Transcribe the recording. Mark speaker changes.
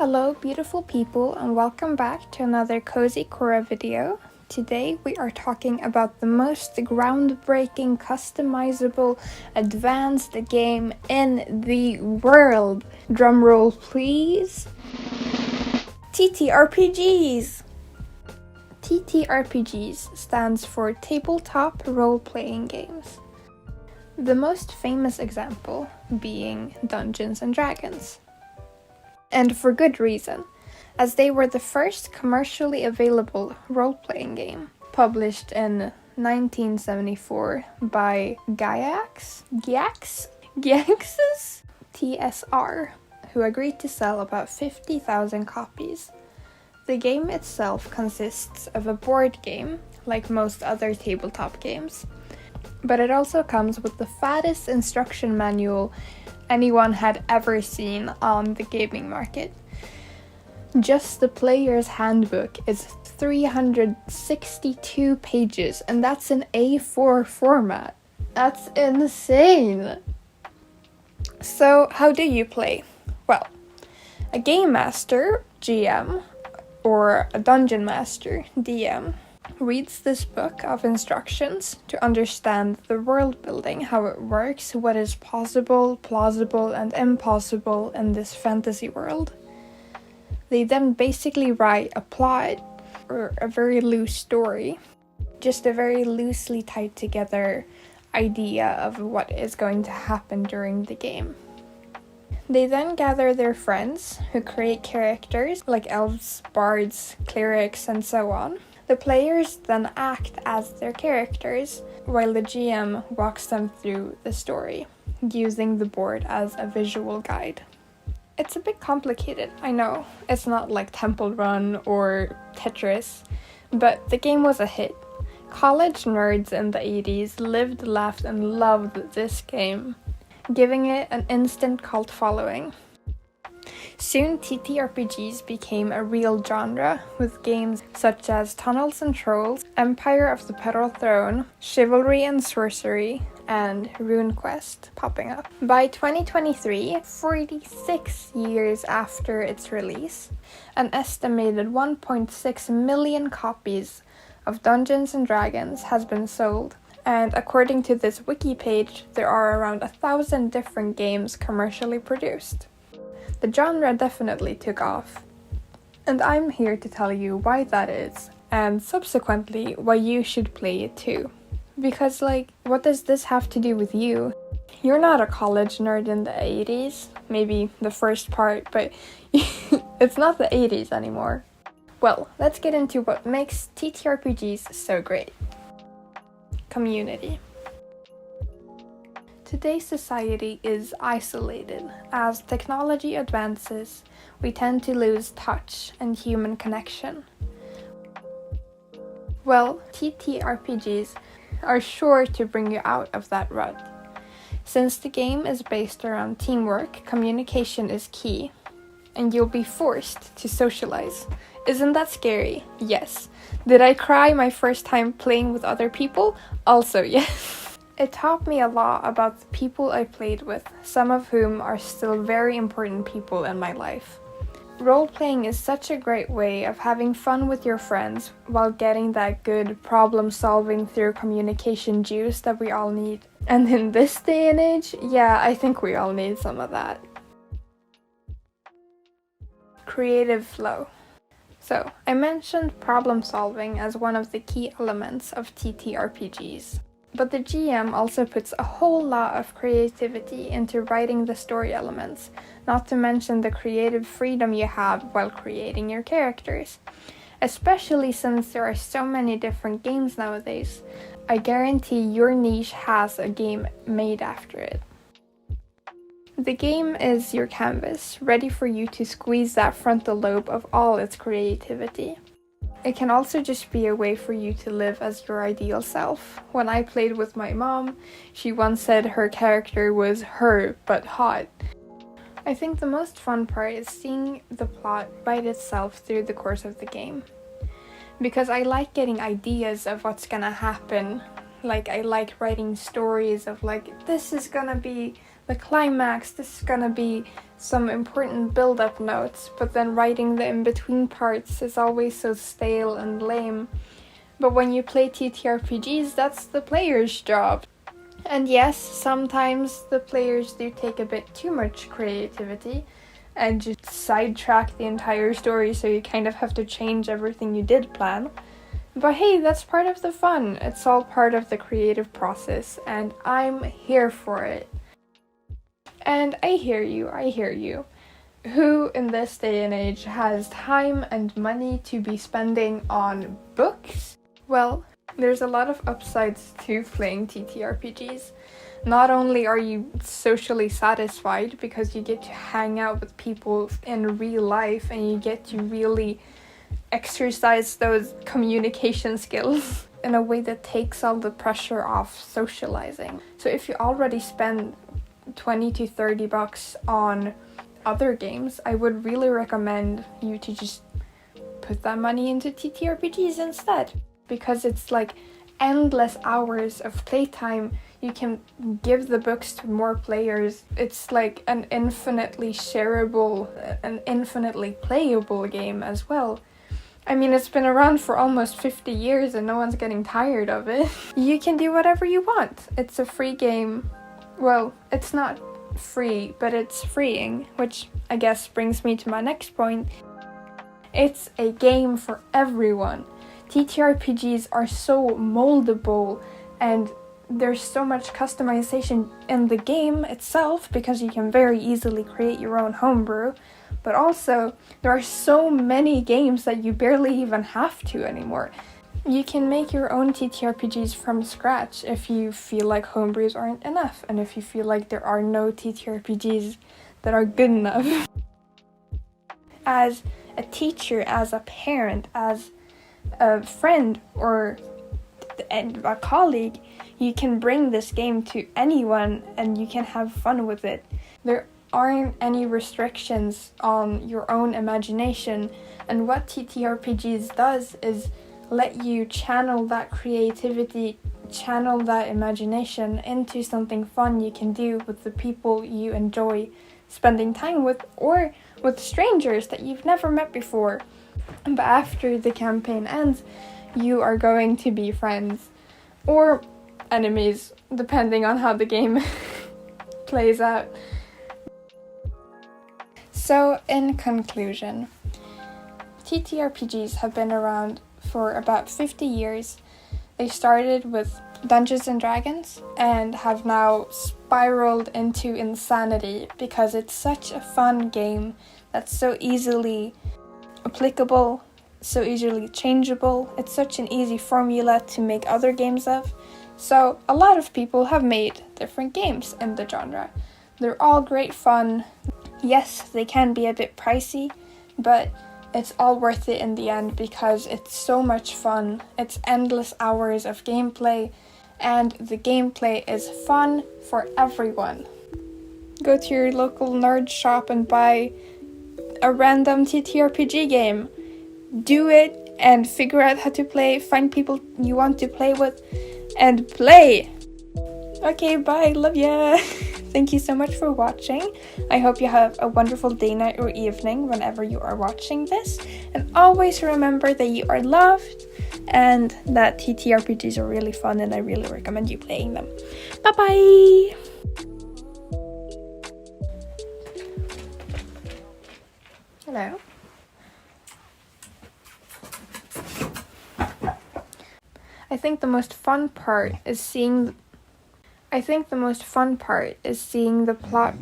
Speaker 1: Hello beautiful people and welcome back to another Cozy Cora video. Today we are talking about the most groundbreaking, customizable, advanced game in the world. Drumroll please. TTRPGs! TTRPGs stands for Tabletop Role-Playing Games. The most famous example being Dungeons and Dragons. And for good reason, as they were the first commercially available role-playing game, published in 1974 by Gygax TSR, who agreed to sell about 50,000 copies. The game itself consists of a board game, like most other tabletop games, but it also comes with the fattest instruction manual anyone had ever seen on the gaming market. Just the player's handbook is 362 pages, and that's in A4 format. That's insane! So, how do you play? Well, a game master, GM, or a dungeon master, DM, reads this book of instructions to understand the world building, how it works, what is possible, plausible, and impossible in this fantasy world. They then basically write a plot, or a very loose story, just a very loosely tied together idea of what is going to happen during the game. They then gather their friends, who create characters like elves, bards, clerics, and so on. The players then act as their characters, while the GM walks them through the story, using the board as a visual guide. It's a bit complicated, I know. It's not like Temple Run or Tetris, but the game was a hit. College nerds in the 80s lived, laughed, and loved this game, giving it an instant cult following. Soon, TTRPGs became a real genre, with games such as Tunnels and Trolls, Empire of the Pearl Throne, Chivalry and Sorcery, and RuneQuest popping up. By 2023, 46 years after its release, an estimated 1.6 million copies of Dungeons and Dragons has been sold, and according to this wiki page, there are around 1,000 different games commercially produced. The genre definitely took off, and I'm here to tell you why that is, and subsequently why you should play it too. Because what does this have to do with you? You're not a college nerd in the 80s, maybe the first part, but it's not the 80s anymore. Well, let's get into what makes TTRPGs so great. Community. Today's society is isolated. As technology advances, we tend to lose touch and human connection. Well, TTRPGs are sure to bring you out of that rut. Since the game is based around teamwork, communication is key, and you'll be forced to socialize. Isn't that scary? Yes. Did I cry my first time playing with other people? Also, yes. It taught me a lot about the people I played with, some of whom are still very important people in my life. Role-playing is such a great way of having fun with your friends while getting that good problem-solving through communication juice that we all need. And in this day and age, yeah, I think we all need some of that. Creative flow. So, I mentioned problem-solving as one of the key elements of TTRPGs. But the GM also puts a whole lot of creativity into writing the story elements, not to mention the creative freedom you have while creating your characters. Especially since there are so many different games nowadays, I guarantee your niche has a game made after it. The game is your canvas, ready for you to squeeze that frontal lobe of all its creativity. It can also just be a way for you to live as your ideal self. When I played with my mom, she once said her character was her, but hot. I think the most fun part is seeing the plot write itself through the course of the game. Because I like getting ideas of what's gonna happen Like, I like writing stories of like, this is gonna be the climax, this is gonna be some important build-up notes, but then writing the in-between parts is always so stale and lame. But when you play TTRPGs, that's the player's job. And yes, sometimes the players do take a bit too much creativity and just sidetrack the entire story, so you kind of have to change everything you did plan. But hey, that's part of the fun. It's all part of the creative process, and I'm here for it. And I hear you. Who in this day and age has time and money to be spending on books? Well, there's a lot of upsides to playing TTRPGs. Not only are you socially satisfied because you get to hang out with people in real life and you get to really exercise those communication skills in a way that takes all the pressure off socializing. So if you already spend 20 to 30 bucks on other games, I would really recommend you to just put that money into TTRPGs instead, because it's like endless hours of playtime. You can give the books to more players. It's like an infinitely shareable and infinitely playable game as well. I mean, it's been around for almost 50 years and no one's getting tired of it. You can do whatever you want. It's a free game. Well, it's not free, but it's freeing, which I guess brings me to my next point. It's a game for everyone. TTRPGs are so moldable, and there's so much customization in the game itself because you can very easily create your own homebrew. But also, there are so many games that you barely even have to anymore. You can make your own TTRPGs from scratch if you feel like homebrews aren't enough, and if you feel like there are no TTRPGs that are good enough. As a teacher, as a parent, as a friend, or a colleague, you can bring this game to anyone and you can have fun with it. There aren't any restrictions on your own imagination, and what TTRPGs does is let you channel that creativity, channel that imagination into something fun you can do with the people you enjoy spending time with, or with strangers that you've never met before. But after the campaign ends, you are going to be friends or enemies, depending on how the game plays out. So, in conclusion, TTRPGs have been around for about 50 years. They started with Dungeons and Dragons and have now spiraled into insanity because it's such a fun game that's so easily applicable, so easily changeable. It's such an easy formula to make other games of. So a lot of people have made different games in the genre. They're all great fun. Yes, they can be a bit pricey, but it's all worth it in the end because it's so much fun. It's endless hours of gameplay, and the gameplay is fun for everyone. Go to your local nerd shop and buy a random TTRPG game. Do it and figure out how to play, find people you want to play with, and play! Okay, bye, love ya! Thank you so much for watching. I hope you have a wonderful day, night, or evening whenever you are watching this. And always remember that you are loved and that TTRPGs are really fun, and I really recommend you playing them. Bye-bye! Hello. I think the most fun part is seeing the plot